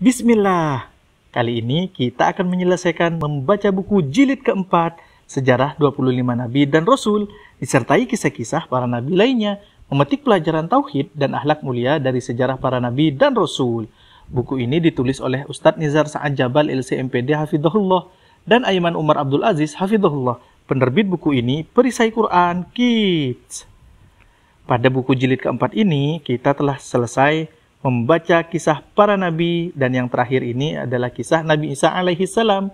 Bismillah. Kali ini kita akan menyelesaikan membaca buku jilid keempat, Sejarah 25 Nabi dan Rasul, disertai kisah-kisah para nabi lainnya, memetik pelajaran tauhid dan akhlak mulia dari sejarah para nabi dan Rasul. Buku ini ditulis oleh Ustadz Nizar Sa'ad Jabal LCMPD Hafidhahullah dan Aiman Umar Abdul Aziz Hafidhahullah. Penerbit buku ini Perisai Quran Kids. Pada buku jilid keempat ini, kita telah selesai membaca kisah para nabi, dan yang terakhir ini adalah kisah Nabi Isa alaihi salam.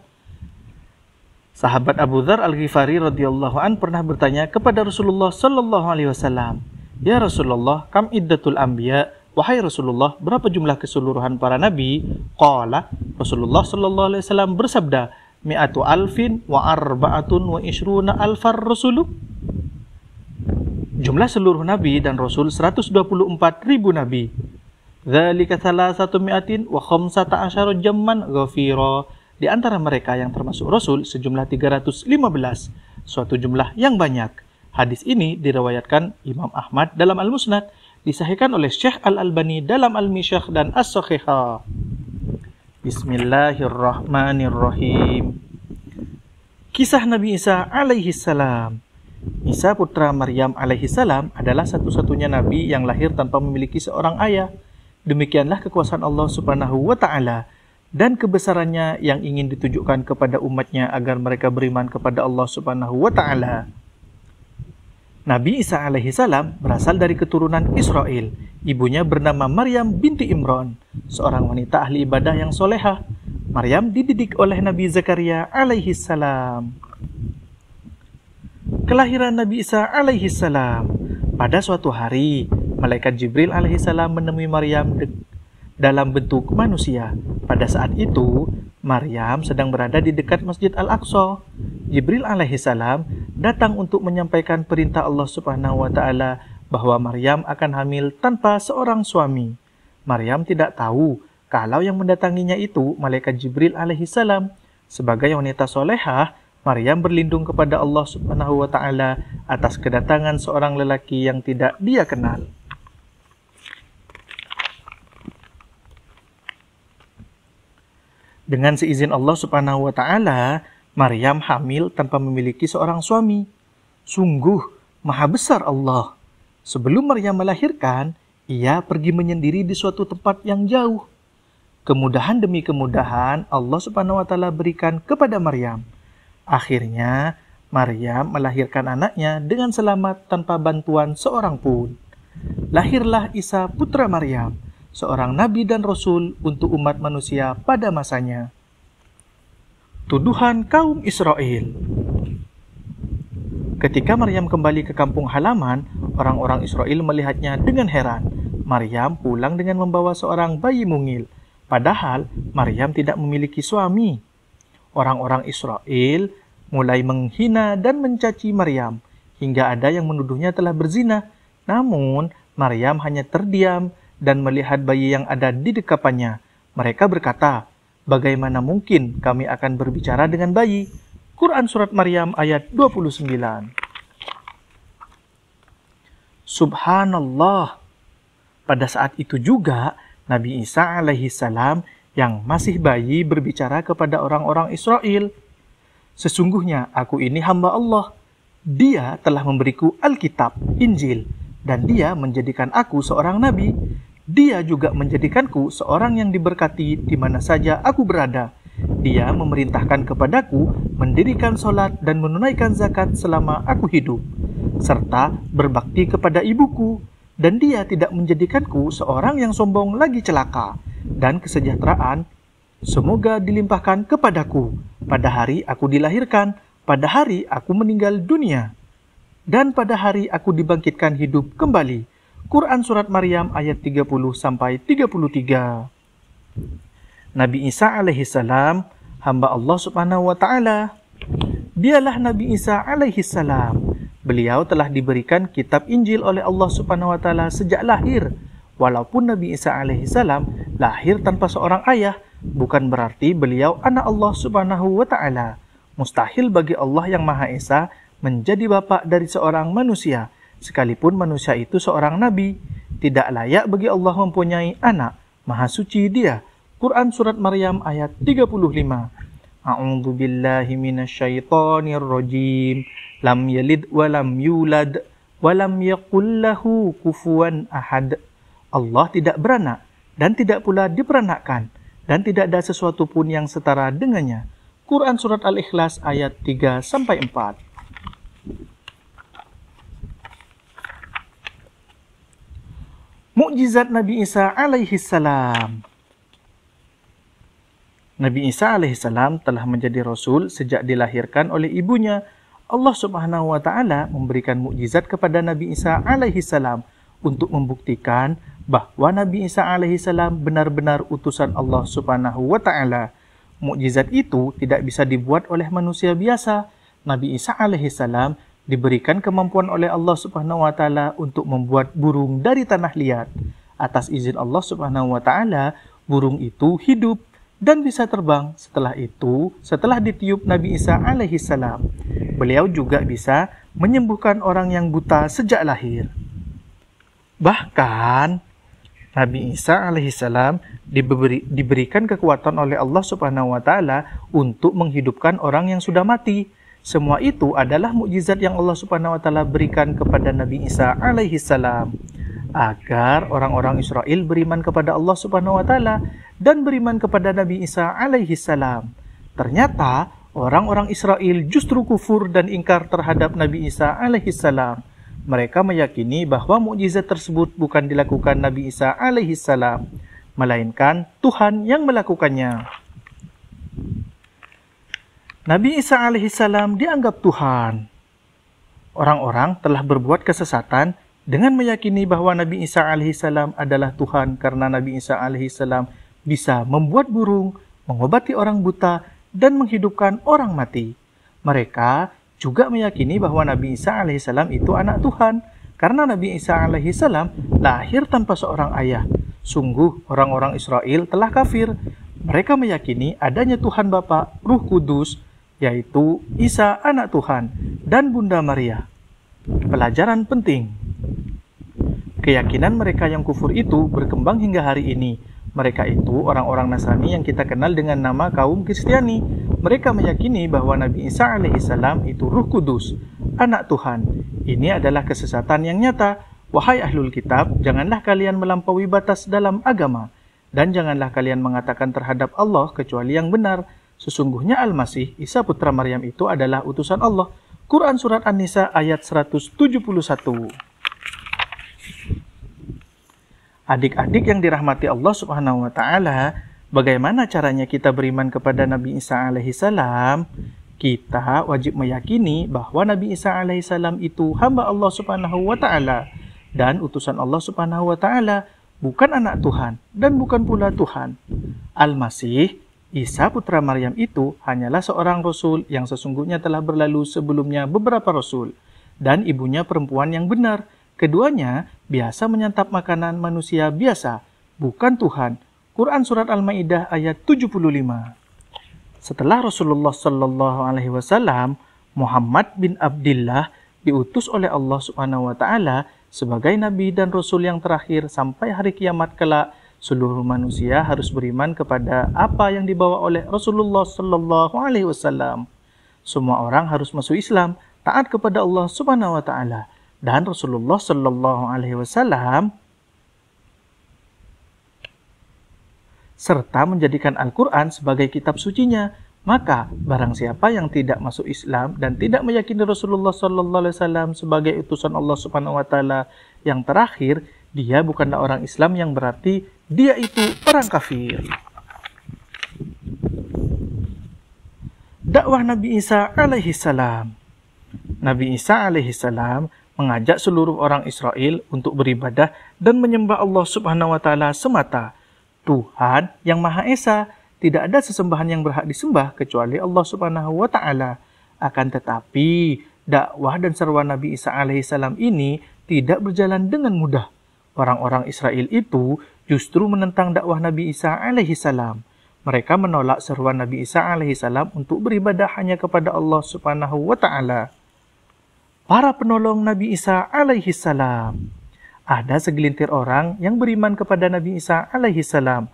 Sahabat Abu Dzar Al-Ghifari radhiyallahu an pernah bertanya kepada Rasulullah sallallahu alaihi wasallam, "Ya Rasulullah, kam iddatul anbiya?" Wahai Rasulullah, berapa jumlah keseluruhan para nabi? Qala, Rasulullah sallallahu alaihi wasallam bersabda, "Mi'atu alfin wa arba'atun wa ishruna alfar rasulu." Jumlah seluruh nabi dan rasul 124.000 nabi. Dzalika salasatu mi'atin wa khamsata asyara jamman ghafira. Di antara mereka yang termasuk rasul sejumlah 315, suatu jumlah yang banyak. Hadis ini diriwayatkan Imam Ahmad dalam Al-Musnad, disahihkan oleh Syekh Al-Albani dalam Al-Mishah dan As-Sahihah. Bismillahirrahmanirrahim. Kisah Nabi Isa alaihi salam. Isa putra Maryam alaihi salam adalah satu-satunya nabi yang lahir tanpa memiliki seorang ayah. Demikianlah kekuasaan Allah Subhanahu wa Ta'ala dan kebesarannya yang ingin ditujukan kepada umatnya agar mereka beriman kepada Allah Subhanahu wa Ta'ala. Nabi Isa alaihi salam berasal dari keturunan Israel. Ibunya bernama Maryam binti Imran, seorang wanita ahli ibadah yang solehah. Maryam dididik oleh Nabi Zakaria alaihi salam. Kelahiran Nabi Isa alaihi salam. Pada suatu hari, Malaikat Jibril alaihissalam menemui Maryam dalam bentuk manusia. Pada saat itu, Maryam sedang berada di dekat Masjid Al-Aqsa. Jibril alaihissalam datang untuk menyampaikan perintah Allah Subhanahu wa Ta'ala bahwa Maryam akan hamil tanpa seorang suami. Maryam tidak tahu kalau yang mendatanginya itu Malaikat Jibril alaihissalam. Sebagai wanita solehah, Maryam berlindung kepada Allah Subhanahu wa Ta'ala atas kedatangan seorang lelaki yang tidak dia kenal. Dengan seizin Allah Subhanahu wa Ta'ala, Maryam hamil tanpa memiliki seorang suami. Sungguh maha besar Allah. Sebelum Maryam melahirkan, ia pergi menyendiri di suatu tempat yang jauh. Kemudahan demi kemudahan Allah Subhanahu wa Ta'ala berikan kepada Maryam. Akhirnya, Maryam melahirkan anaknya dengan selamat tanpa bantuan seorang pun. Lahirlah Isa putra Maryam, seorang nabi dan rasul untuk umat manusia pada masanya. Tuduhan kaum Israel. Ketika Maryam kembali ke kampung halaman, orang-orang Israel melihatnya dengan heran. Maryam pulang dengan membawa seorang bayi mungil, padahal Maryam tidak memiliki suami. Orang-orang Israel mulai menghina dan mencaci Maryam, hingga ada yang menuduhnya telah berzina. Namun, Maryam hanya terdiam dan melihat bayi yang ada di dekapannya. Mereka berkata, "Bagaimana mungkin kami akan berbicara dengan bayi?" Quran Surat Maryam ayat 29. Subhanallah. Pada saat itu juga, Nabi Isa alaihi salam yang masih bayi berbicara kepada orang-orang Israel. "Sesungguhnya aku ini hamba Allah. Dia telah memberiku Alkitab, Injil, dan dia menjadikan aku seorang nabi. Dia juga menjadikanku seorang yang diberkati di mana saja aku berada. Dia memerintahkan kepadaku mendirikan sholat dan menunaikan zakat selama aku hidup, serta berbakti kepada ibuku. Dan dia tidak menjadikanku seorang yang sombong lagi celaka. Dan kesejahteraan semoga dilimpahkan kepadaku pada hari aku dilahirkan, pada hari aku meninggal dunia, dan pada hari aku dibangkitkan hidup kembali." Quran Surat Maryam ayat 30-33. Nabi Isa alaihi salam, hamba Allah Subhanahu wa Ta'ala. Dialah Nabi Isa alaihi salam. Beliau telah diberikan kitab Injil oleh Allah Subhanahu wa Ta'ala sejak lahir. Walaupun Nabi Isa alaihi salam lahir tanpa seorang ayah, bukan berarti beliau anak Allah Subhanahu wa Ta'ala. Mustahil bagi Allah yang Maha Esa menjadi bapak dari seorang manusia, sekalipun manusia itu seorang nabi. Tidak layak bagi Allah mempunyai anak. Maha suci Dia. Quran Surat Maryam ayat 35. A'udzu billahi minasyaitonir rajim. Lam yalid wa lam yulad wa lam yakul lahu kufuwan ahad. Allah tidak beranak dan tidak pula diperanakkan dan tidak ada sesuatu pun yang setara dengannya. Quran Surat Al-Ikhlas ayat 3-4. Mukjizat Nabi Isa alaihi salam. Nabi Isa alaihissalam telah menjadi Rasul sejak dilahirkan oleh ibunya. Allah subhanahu wa ta'ala memberikan mukjizat kepada Nabi Isa alaihissalam untuk membuktikan bahwa Nabi Isa alaihissalam benar-benar utusan Allah subhanahu wa ta'ala. Mukjizat itu tidak bisa dibuat oleh manusia biasa. Nabi Isa alaihissalam diberikan kemampuan oleh Allah subhanahu wa ta'ala untuk membuat burung dari tanah liat. Atas izin Allah subhanahu wa ta'ala, burung itu hidup dan bisa terbang. Setelah ditiup Nabi Isa alaihissalam, beliau juga bisa menyembuhkan orang yang buta sejak lahir. Bahkan Nabi Isa alaihissalam diberikan kekuatan oleh Allah subhanahu wa ta'ala untuk menghidupkan orang yang sudah mati. Semua itu adalah mukjizat yang Allah subhanahu wa ta'ala berikan kepada Nabi Isa alaihissalam, agar orang-orang Israel beriman kepada Allah subhanahu wa ta'ala dan beriman kepada Nabi Isa alaihissalam. Ternyata orang-orang Israel justru kufur dan ingkar terhadap Nabi Isa alaihissalam. Mereka meyakini bahwa mukjizat tersebut bukan dilakukan Nabi Isa alaihissalam, melainkan Tuhan yang melakukannya. Nabi Isa alaihissalam dianggap Tuhan. Orang-orang telah berbuat kesesatan dengan meyakini bahwa Nabi Isa alaihissalam adalah Tuhan karena Nabi Isa alaihissalam bisa membuat burung, mengobati orang buta, dan menghidupkan orang mati. Mereka juga meyakini bahwa Nabi Isa alaihissalam itu anak Tuhan karena Nabi Isa alaihissalam lahir tanpa seorang ayah. Sungguh orang-orang Israel telah kafir. Mereka meyakini adanya Tuhan Bapa, Ruh Kudus, yaitu Isa anak Tuhan, dan Bunda Maria. Pelajaran penting. Keyakinan mereka yang kufur itu berkembang hingga hari ini. Mereka itu orang-orang Nasrani yang kita kenal dengan nama kaum Kristiani. Mereka meyakini bahwa Nabi Isa alaihissalam itu Ruh Kudus, anak Tuhan. Ini adalah kesesatan yang nyata. Wahai ahlul kitab, janganlah kalian melampaui batas dalam agama, dan janganlah kalian mengatakan terhadap Allah kecuali yang benar. Sesungguhnya Al-Masih, Isa putra Maryam itu adalah utusan Allah. Quran Surat An-Nisa ayat 171. Adik-adik yang dirahmati Allah subhanahu wa ta'ala, bagaimana caranya kita beriman kepada Nabi Isa alaihissalam? Kita wajib meyakini bahwa Nabi Isa alaihissalam itu hamba Allah subhanahu wa ta'ala dan utusan Allah subhanahu wa ta'ala, bukan anak Tuhan dan bukan pula Tuhan. Al-Masih, Isa putra Maryam itu hanyalah seorang Rasul yang sesungguhnya telah berlalu sebelumnya beberapa Rasul, dan ibunya perempuan yang benar. Keduanya biasa menyantap makanan manusia biasa, bukan Tuhan. Quran Surat Al-Ma'idah ayat 75. Setelah Rasulullah Sallallahu Alaihi Wasallam, Muhammad bin Abdillah diutus oleh Allah Subhanahu Wa Taala sebagai Nabi dan Rasul yang terakhir sampai hari kiamat kelak. Seluruh manusia harus beriman kepada apa yang dibawa oleh Rasulullah Sallallahu Alaihi Wasallam. Semua orang harus masuk Islam, taat kepada Allah Subhanahu Wa Taala dan Rasulullah Sallallahu Alaihi Wasallam, serta menjadikan Al-Quran sebagai kitab sucinya. Maka barang siapa yang tidak masuk Islam dan tidak meyakini Rasulullah Sallallahu Alaihi Wasallam sebagai utusan Allah Subhanahu Wa Taala yang terakhir, dia bukanlah orang Islam, yang berarti dia itu orang kafir. Dakwah Nabi Isa alaihissalam. Nabi Isa alaihissalam mengajak seluruh orang Israel untuk beribadah dan menyembah Allah Subhanahu wa Ta'ala semata. Tuhan yang Maha Esa, tidak ada sesembahan yang berhak disembah kecuali Allah Subhanahu wa Ta'ala. Akan tetapi, dakwah dan seruan Nabi Isa alaihissalam ini tidak berjalan dengan mudah. Orang-orang Israel itu justru menentang dakwah Nabi Isa alaihissalam. Mereka menolak seruan Nabi Isa alaihissalam untuk beribadah hanya kepada Allah Subhanahu wa Ta'ala. Para penolong Nabi Isa alaihissalam. Ada segelintir orang yang beriman kepada Nabi Isa alaihissalam.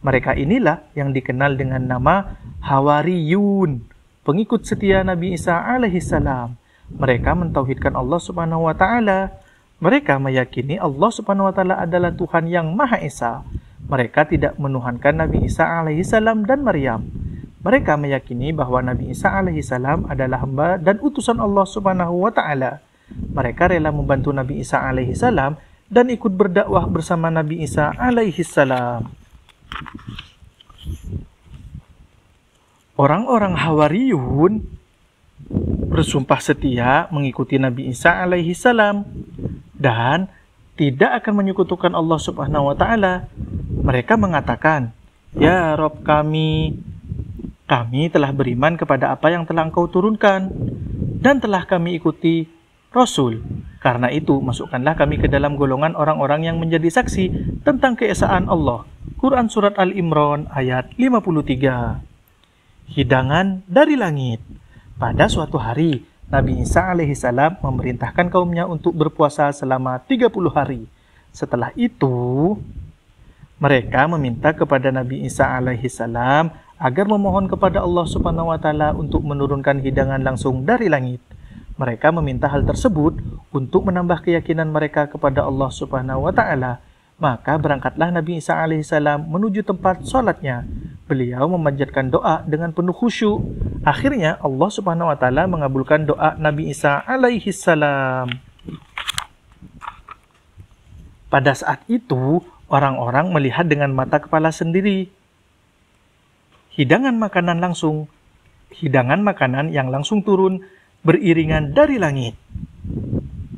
Mereka inilah yang dikenal dengan nama Hawariyun, pengikut setia Nabi Isa alaihissalam. Mereka mentauhidkan Allah Subhanahu wa taala. Mereka meyakini Allah Subhanahu wa taala adalah Tuhan yang Maha Esa. Mereka tidak menuhankan Nabi Isa alaihissalam dan Maryam. Mereka meyakini bahwa Nabi Isa alaihissalam adalah hamba dan utusan Allah Subhanahu wa taala. Mereka rela membantu Nabi Isa alaihissalam dan ikut berdakwah bersama Nabi Isa alaihissalam. Orang-orang Hawariyun bersumpah setia mengikuti Nabi Isa alaihissalam dan tidak akan menyekutukan Allah Subhanahu wa taala. Mereka mengatakan, "Ya Rabb kami telah beriman kepada apa yang telah Engkau turunkan dan telah kami ikuti Rasul. Karena itu, masukkanlah kami ke dalam golongan orang-orang yang menjadi saksi tentang keesaan Allah." Quran Surat Al-Imran ayat 53. Hidangan dari langit. Pada suatu hari, Nabi Isa alaihissalam memerintahkan kaumnya untuk berpuasa selama 30 hari. Setelah itu, mereka meminta kepada Nabi Isa alaihissalam agar memohon kepada Allah Subhanahu wa taala untuk menurunkan hidangan langsung dari langit. Mereka meminta hal tersebut untuk menambah keyakinan mereka kepada Allah Subhanahu wa taala. Maka berangkatlah Nabi Isa alaihissalam menuju tempat sholatnya. Beliau memanjatkan doa dengan penuh khusyuk. Akhirnya Allah Subhanahu wa taala mengabulkan doa Nabi Isa alaihissalam. Pada saat itu, orang-orang melihat dengan mata kepala sendiri hidangan makanan yang langsung turun beriringan dari langit.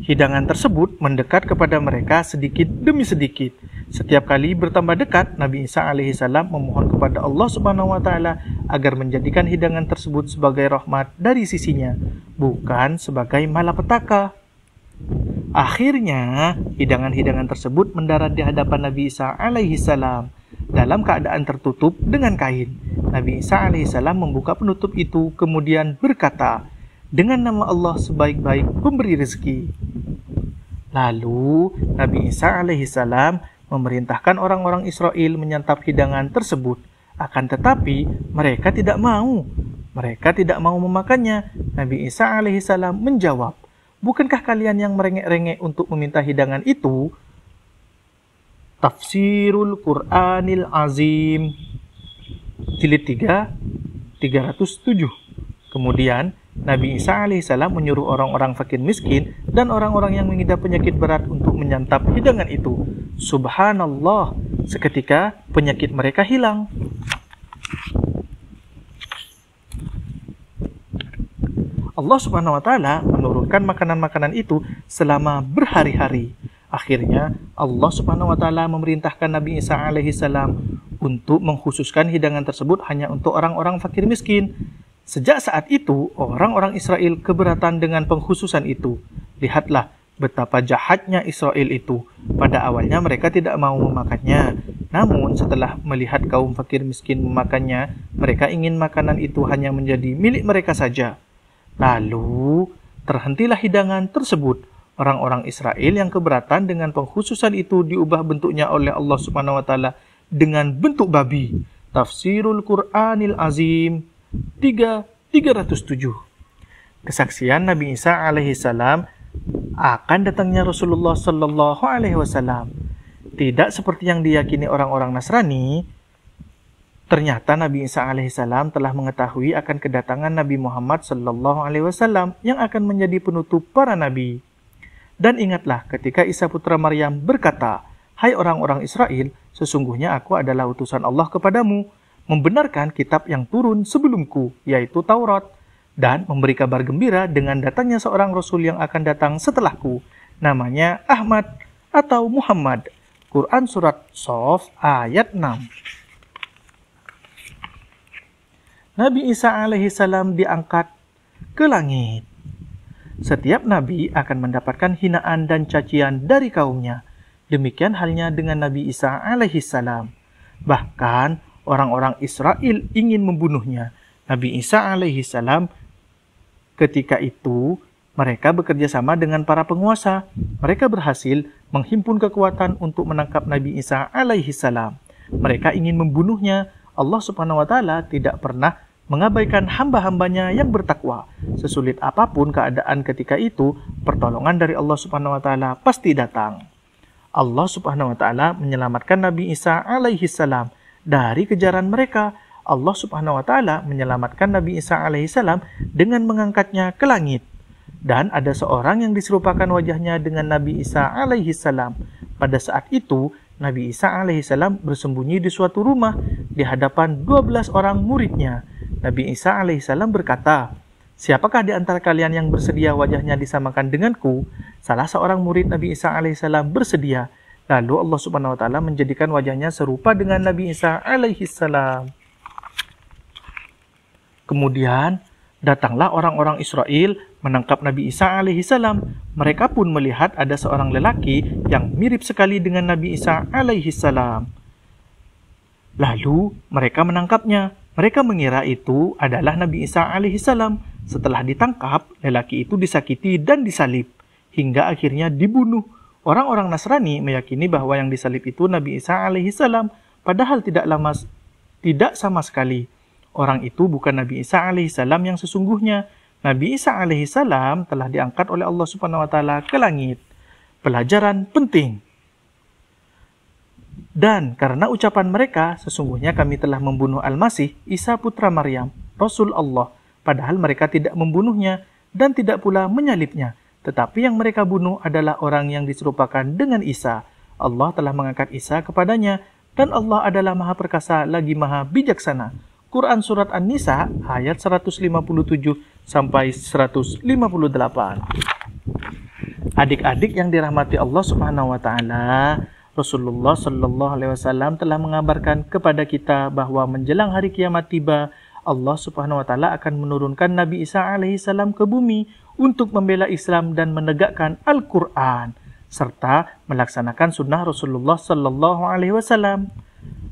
Hidangan tersebut mendekat kepada mereka sedikit demi sedikit. Setiap kali bertambah dekat, Nabi Isa alaihissalam memohon kepada Allah Subhanahu wa taala agar menjadikan hidangan tersebut sebagai rahmat dari sisinya, bukan sebagai malapetaka. Akhirnya, hidangan-hidangan tersebut mendarat di hadapan Nabi Isa alaihissalam dalam keadaan tertutup dengan kain. Nabi Isa alaihissalam membuka penutup itu kemudian berkata, "Dengan nama Allah sebaik-baik pemberi rezeki." Lalu Nabi Isa alaihissalam memerintahkan orang-orang Israel menyantap hidangan tersebut. Akan tetapi mereka tidak mau. Mereka tidak mau memakannya. Nabi Isa alaihissalam menjawab, "Bukankah kalian yang merengek-rengek untuk meminta hidangan itu?" Tafsirul Quranil Azim jilid 3 307. Kemudian Nabi Isa alaihissalam menyuruh orang-orang fakir miskin dan orang-orang yang mengidap penyakit berat untuk menyantap hidangan itu. Subhanallah, seketika penyakit mereka hilang. Allah Subhanahu wa taala menurunkan makanan-makanan itu selama berhari-hari. Akhirnya Allah Subhanahu wa taala memerintahkan Nabi Isa alaihissalam untuk mengkhususkan hidangan tersebut hanya untuk orang-orang fakir miskin. Sejak saat itu, orang-orang Israel keberatan dengan pengkhususan itu. Lihatlah betapa jahatnya Israel itu. Pada awalnya mereka tidak mau memakannya. Namun setelah melihat kaum fakir miskin memakannya, mereka ingin makanan itu hanya menjadi milik mereka saja. Lalu, terhentilah hidangan tersebut. Orang-orang Israel yang keberatan dengan pengkhususan itu diubah bentuknya oleh Allah Subhanahu wa taala dengan bentuk babi. Tafsirul Quranil Azim 307. Kesaksian Nabi Isa alaihissalam akan datangnya Rasulullah sallallahu alaihi wasallam. Tidak seperti yang diyakini orang-orang Nasrani, ternyata Nabi Isa alaihissalam telah mengetahui akan kedatangan Nabi Muhammad sallallahu alaihi wasallam yang akan menjadi penutup para nabi. Dan ingatlah ketika Isa putra Maryam berkata, "Hai orang-orang Israel, sesungguhnya aku adalah utusan Allah kepadamu, membenarkan kitab yang turun sebelumku, yaitu Taurat, dan memberi kabar gembira dengan datangnya seorang Rasul yang akan datang setelahku, namanya Ahmad atau Muhammad." Quran Surat Shaf ayat 6. Nabi Isa alaihissalam diangkat ke langit. Setiap nabi akan mendapatkan hinaan dan cacian dari kaumnya. Demikian halnya dengan Nabi Isa alaihissalam. Bahkan orang-orang Israel ingin membunuhnya. Nabi Isa alaihissalam ketika itu mereka bekerja sama dengan para penguasa. Mereka berhasil menghimpun kekuatan untuk menangkap Nabi Isa alaihissalam. Mereka ingin membunuhnya. Allah Subhanahu wa Ta'ala tidak pernah mengabaikan hamba-hambanya yang bertakwa. Sesulit apapun keadaan ketika itu, pertolongan dari Allah Subhanahu wa Ta'ala pasti datang. Allah Subhanahu wa Ta'ala menyelamatkan Nabi Isa alaihi salam dari kejaran mereka. Allah Subhanahu wa Ta'ala menyelamatkan Nabi Isa alaihi salam dengan mengangkatnya ke langit. Dan ada seorang yang diserupakan wajahnya dengan Nabi Isa alaihi salam. Pada saat itu, Nabi Isa alaihi salam bersembunyi di suatu rumah di hadapan 12 orang muridnya. Nabi Isa alaihi salam berkata, "Siapakah di antara kalian yang bersedia wajahnya disamakan denganku?" Salah seorang murid Nabi Isa alaihi salam bersedia. Lalu Allah Subhanahu wa Ta'ala menjadikan wajahnya serupa dengan Nabi Isa alaihi salam. Kemudian datanglah orang-orang Israel menangkap Nabi Isa alaihi salam. Mereka pun melihat ada seorang lelaki yang mirip sekali dengan Nabi Isa alaihi salam. Lalu mereka menangkapnya. Mereka mengira itu adalah Nabi Isa alaihi salam. Setelah ditangkap, lelaki itu disakiti dan disalib hingga akhirnya dibunuh. Orang-orang Nasrani meyakini bahwa yang disalib itu Nabi Isa alaihi salam, padahal tidak sama sekali. Orang itu bukan Nabi Isa alaihi salam yang sesungguhnya. Nabi Isa alaihi salam telah diangkat oleh Allah Subhanahu wa Ta'ala ke langit. Pelajaran penting. Dan karena ucapan mereka, sesungguhnya kami telah membunuh Al-Masih, Isa putra Maryam, Rasul Allah, padahal mereka tidak membunuhnya dan tidak pula menyalibnya. Tetapi yang mereka bunuh adalah orang yang diserupakan dengan Isa. Allah telah mengangkat Isa kepadanya, dan Allah adalah Maha Perkasa lagi Maha Bijaksana. Quran Surat An-Nisa ayat 157 sampai 158. Adik-adik yang dirahmati Allah Subhanahu wa Ta'ala, Rasulullah Shallallahu Alaihi Wasallam telah mengabarkan kepada kita bahwa menjelang hari kiamat tiba, Allah Subhanahu Wa Taala akan menurunkan Nabi Isa alaihi salam ke bumi untuk membela Islam dan menegakkan Al-Quran serta melaksanakan sunnah Rasulullah Shallallahu Alaihi Wasallam.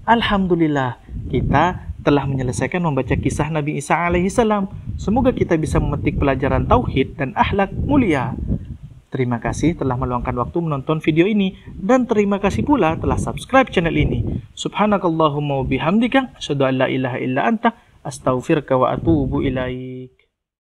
Alhamdulillah, kita telah menyelesaikan membaca kisah Nabi Isa alaihi salam. Semoga kita bisa memetik pelajaran tauhid dan akhlak mulia. Terima kasih telah meluangkan waktu menonton video ini, dan terima kasih pula telah subscribe channel ini. Subhanakallahumma wa bihamdika, asyhadu an la ilaha illa anta, astaghfiruka wa atubu ilaik.